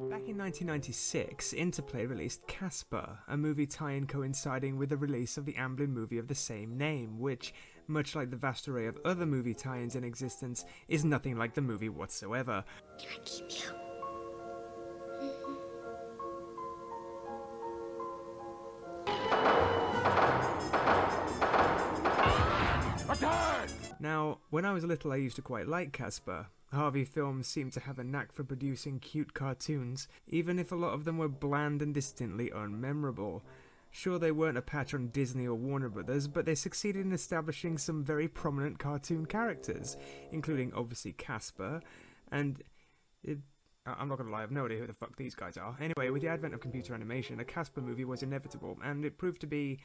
Back in 1996, Interplay released Casper, a movie tie-in coinciding with the release of the Amblin movie of the same name, which, much like the vast array of other movie tie-ins in existence, is nothing like the movie whatsoever. Can I keep you? Now, when I was little I used to quite like Casper. Harvey Films seemed to have a knack for producing cute cartoons, even if a lot of them were bland and distinctly unmemorable. Sure, they weren't a patch on Disney or Warner Brothers, but they succeeded in establishing some very prominent cartoon characters, including obviously Casper, and I'm not gonna lie, I've no idea who the fuck these guys are. Anyway, with the advent of computer animation, a Casper movie was inevitable, and it proved to be,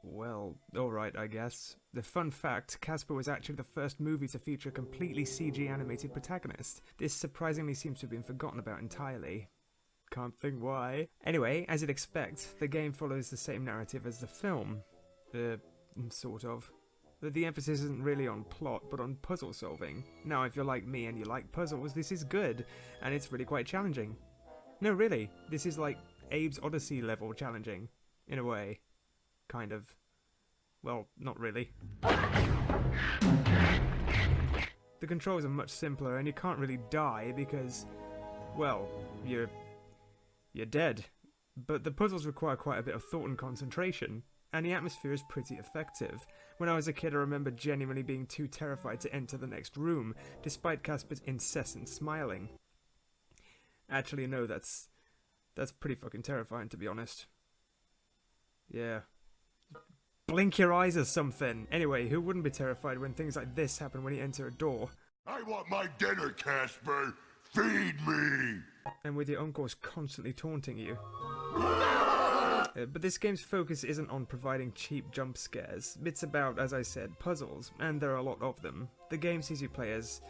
well, alright, I guess. The fun fact, Casper was actually the first movie to feature a completely CG animated protagonist. This surprisingly seems to have been forgotten about entirely. Can't think why. Anyway, as you'd expect, the game follows the same narrative as the film. Sort of. The emphasis isn't really on plot, but on puzzle solving. Now, if you're like me and you like puzzles, this is good, and it's really quite challenging. No, really, this is like Abe's Odyssey level challenging, in a way. Kind of. Well, not really. The controls are much simpler, and you can't really die because, well, you're dead. But the puzzles require quite a bit of thought and concentration, and the atmosphere is pretty effective. When I was a kid, I remember genuinely being too terrified to enter the next room, despite Casper's incessant smiling. Actually, no, that's pretty fucking terrifying, to be honest. Yeah. Blink your eyes or something. Anyway, who wouldn't be terrified when things like this happen when you enter a door? I want my dinner, Casper! Feed me! And with your uncles constantly taunting you. But this game's focus isn't on providing cheap jump scares. It's about, as I said, puzzles, and there are a lot of them. The game sees you play as,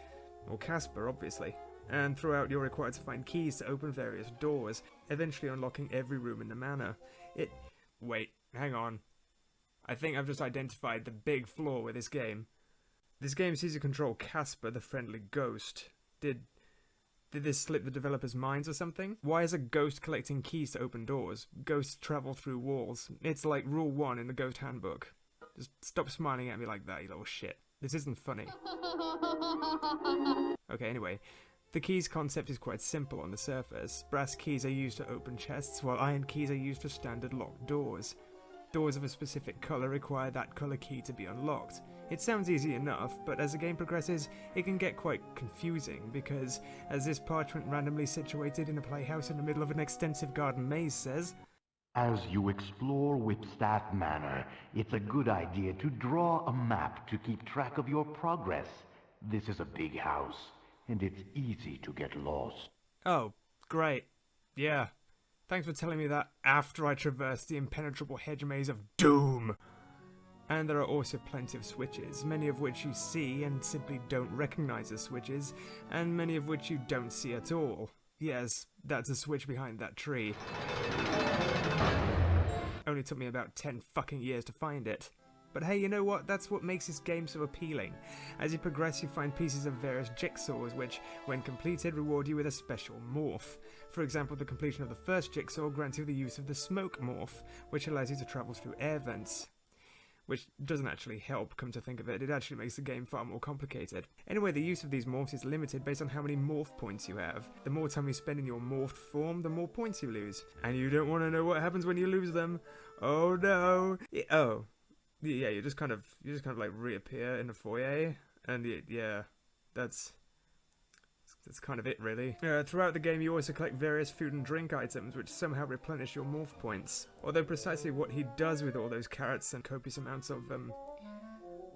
well, Casper, obviously. And throughout you're required to find keys to open various doors, eventually unlocking every room in the manor. Wait, hang on. I think I've just identified the big flaw with this game. This game sees you control Casper, the friendly ghost. Did this slip the developers' minds or something? Why is a ghost collecting keys to open doors? Ghosts travel through walls. It's like Rule 1 in the Ghost Handbook. Just stop smiling at me like that, you little shit. This isn't funny. Okay, anyway. The keys concept is quite simple on the surface. Brass keys are used to open chests, while iron keys are used for standard locked doors. Doors of a specific colour require that colour key to be unlocked. It sounds easy enough, but as the game progresses, it can get quite confusing, because, as this parchment randomly situated in a playhouse in the middle of an extensive garden maze says, as you explore Whipstaff Manor, it's a good idea to draw a map to keep track of your progress. This is a big house, and it's easy to get lost. Oh, great. Yeah. Thanks for telling me that after I traversed the impenetrable hedge maze of doom. And there are also plenty of switches, many of which you see and simply don't recognize as switches, and many of which you don't see at all. Yes, that's a switch behind that tree. Only took me about 10 fucking years to find it. But hey, you know what? That's what makes this game so appealing. As you progress, you find pieces of various jigsaws, which, when completed, reward you with a special morph. For example, the completion of the first jigsaw grants you the use of the smoke morph, which allows you to travel through air vents. Which doesn't actually help, come to think of it. It actually makes the game far more complicated. Anyway, the use of these morphs is limited based on how many morph points you have. The more time you spend in your morphed form, the more points you lose. And you don't want to know what happens when you lose them. Oh no. Yeah, you just kind of like reappear in the foyer, and yeah, that's kind of it, really. Throughout the game, you also collect various food and drink items, which somehow replenish your morph points. Although precisely what he does with all those carrots and copious amounts of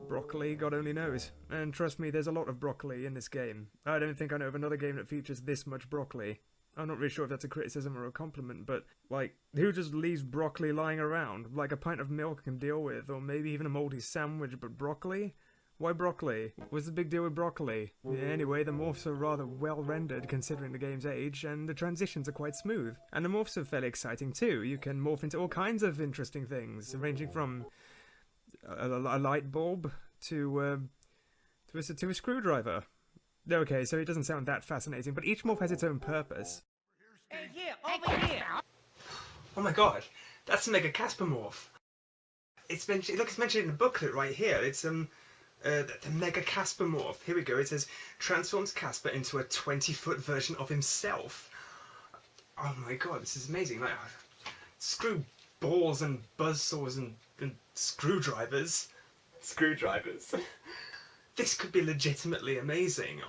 broccoli, God only knows. And trust me, there's a lot of broccoli in this game. I don't think I know of another game that features this much broccoli. I'm not really sure if that's a criticism or a compliment, but, like, who just leaves broccoli lying around? Like a pint of milk can deal with, or maybe even a mouldy sandwich, but broccoli? Why broccoli? What's the big deal with broccoli? Yeah, anyway, the morphs are rather well rendered considering the game's age, and the transitions are quite smooth. And the morphs are fairly exciting too. You can morph into all kinds of interesting things, ranging from a light bulb to a screwdriver. Okay, so it doesn't sound that fascinating, but each morph has its own purpose. Hey, here, over here. Oh my god, that's the Mega Casper morph. It's mentioned. Look, it's mentioned in the booklet right here. It's the Mega Casper morph. Here we go. It says transforms Casper into a 20-foot version of himself. Oh my god, this is amazing. Like, screw balls and buzzsaws and screwdrivers. Screwdrivers. This could be legitimately amazing.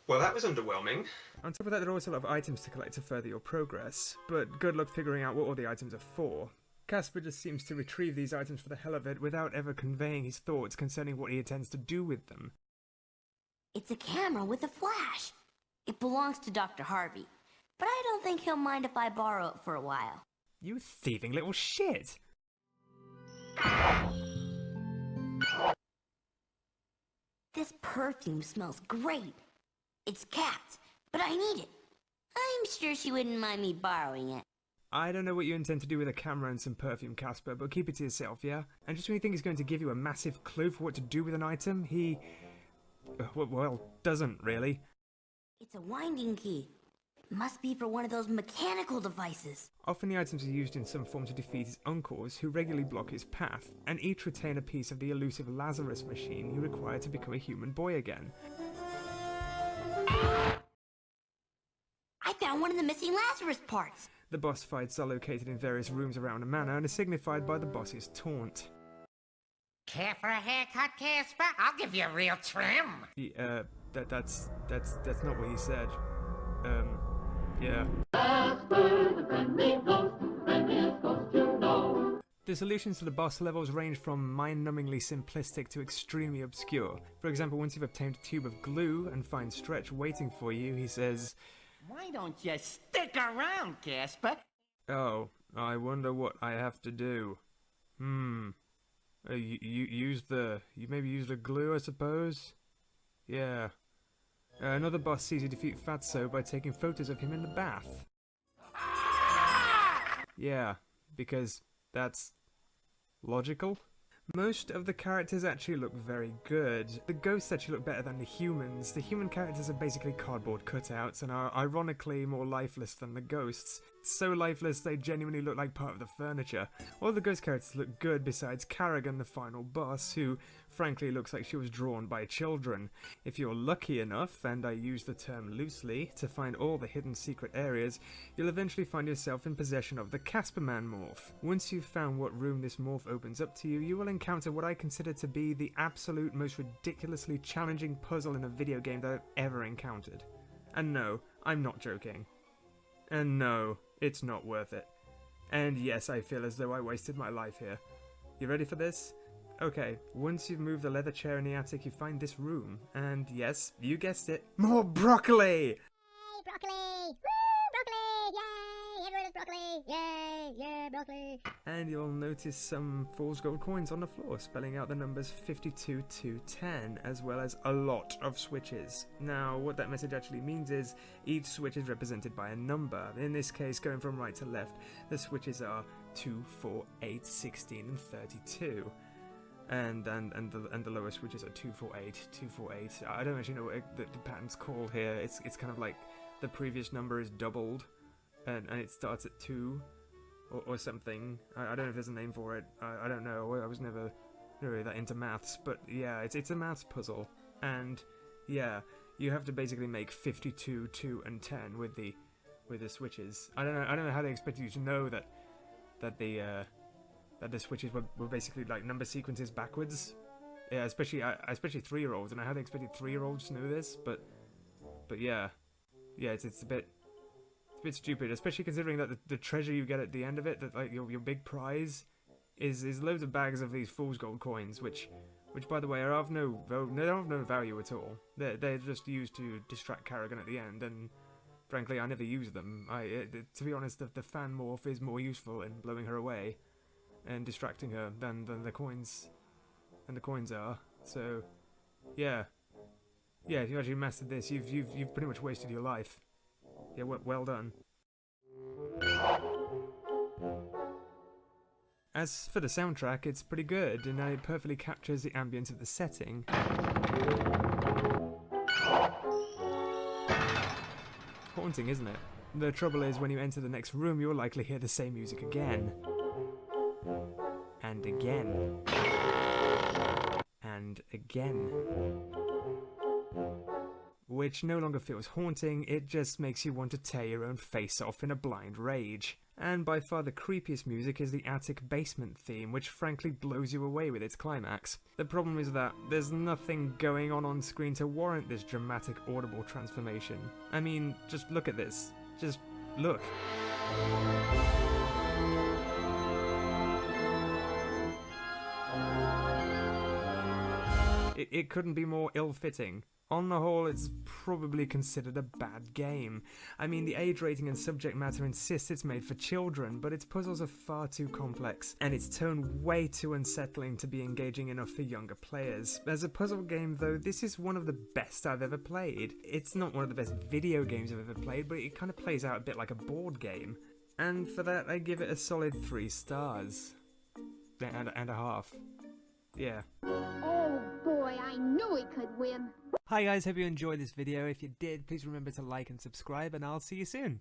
Well, that was underwhelming. On top of that, there are also a lot of items to collect to further your progress, but good luck figuring out what all the items are for. Casper just seems to retrieve these items for the hell of it without ever conveying his thoughts concerning what he intends to do with them. It's a camera with a flash. It belongs to Dr. Harvey, but I don't think he'll mind if I borrow it for a while. You thieving little shit! This perfume smells great. It's Cat's, but I need it. I'm sure she wouldn't mind me borrowing it. I don't know what you intend to do with a camera and some perfume, Casper, but keep it to yourself, yeah? And just when you think he's going to give you a massive clue for what to do with an item, he... well, doesn't really. It's a winding key. Must be for one of those mechanical devices. Often the items are used in some form to defeat his uncles, who regularly block his path, and each retain a piece of the elusive Lazarus machine you require to become a human boy again. I found one of the missing Lazarus parts. The boss fights are located in various rooms around the manor and are signified by the boss's taunt. Care for a haircut, Casper? I'll give you a real trim. That's not what he said. Yeah. The solutions to the boss levels range from mind-numbingly simplistic to extremely obscure. For example, once you've obtained a tube of glue and find Stretch waiting for you, he says, Why don't you stick around, Casper? "Oh, I wonder what I have to do. You maybe use the glue, I suppose? Yeah. Another boss sees you defeat Fatso by taking photos of him in the bath. Yeah, because that's logical. Most of the characters actually look very good. The ghosts actually look better than the humans. The human characters are basically cardboard cutouts and are ironically more lifeless than the ghosts. So lifeless they genuinely look like part of the furniture. All the ghost characters look good besides Carrigan, the final boss, who frankly looks like she was drawn by children. If you're lucky enough, and I use the term loosely, to find all the hidden secret areas, you'll eventually find yourself in possession of the Casperman morph. Once you've found what room this morph opens up to you, you will encounter what I consider to be the absolute most ridiculously challenging puzzle in a video game that I've ever encountered. And no, I'm not joking. And no, it's not worth it. And yes, I feel as though I wasted my life here. You ready for this? Okay, once you've moved the leather chair in the attic, you find this room. And yes, you guessed it, more broccoli! Yay, broccoli! Woo, broccoli! Yay! Everyone loves broccoli! Yay! Yeah, broccoli! And you'll notice some fool's gold coins on the floor, spelling out the numbers 52 to 10, as well as a lot of switches. Now, what that message actually means is, each switch is represented by a number. In this case, going from right to left, the switches are 2, 4, 8, 16, and 32. And the lower switches are 2, 4, 8, 2, 4, 8. I don't actually know what the pattern's called here. It's kind of like the previous number is doubled, and it starts at 2 or something. I don't know if there's a name for it. I don't know. I was never really that into maths, but yeah, it's a maths puzzle, and yeah, you have to basically make 52, 2, and 10 with the switches. I don't know how they expected you to know that the switches were basically like number sequences backwards. Yeah, especially 3-year-olds. I don't know how they expected 3-year-olds to know this, but yeah, it's a bit stupid, especially considering that the treasure you get at the end of it, that like your big prize, is loads of bags of these fool's gold coins, which which, by the way, are of no value at all. They're just used to distract Kerrigan at the end, and frankly, I never use them. To be honest, the fan morph is more useful in blowing her away and distracting her than the coins are. So, yeah, if you actually mastered this, you've pretty much wasted your life. Yeah, well done. As for the soundtrack, it's pretty good, and it perfectly captures the ambience of the setting. Haunting, isn't it? The trouble is, when you enter the next room, you'll likely hear the same music again. And again. And again. Which no longer feels haunting, it just makes you want to tear your own face off in a blind rage. And by far the creepiest music is the attic basement theme, which frankly blows you away with its climax. The problem is that there's nothing going on screen to warrant this dramatic audible transformation. I mean, just look at this. Just look. It couldn't be more ill-fitting. On the whole, it's probably considered a bad game. I mean, the age rating and subject matter insists it's made for children, but its puzzles are far too complex, and its tone way too unsettling to be engaging enough for younger players. As a puzzle game, though, this is one of the best I've ever played. It's not one of the best video games I've ever played, but it kind of plays out a bit like a board game. And for that, I give it a solid 3 stars. And a half. Yeah. Oh boy, I knew he could win. Hi guys, hope you enjoyed this video. If you did, please remember to like and subscribe, and I'll see you soon.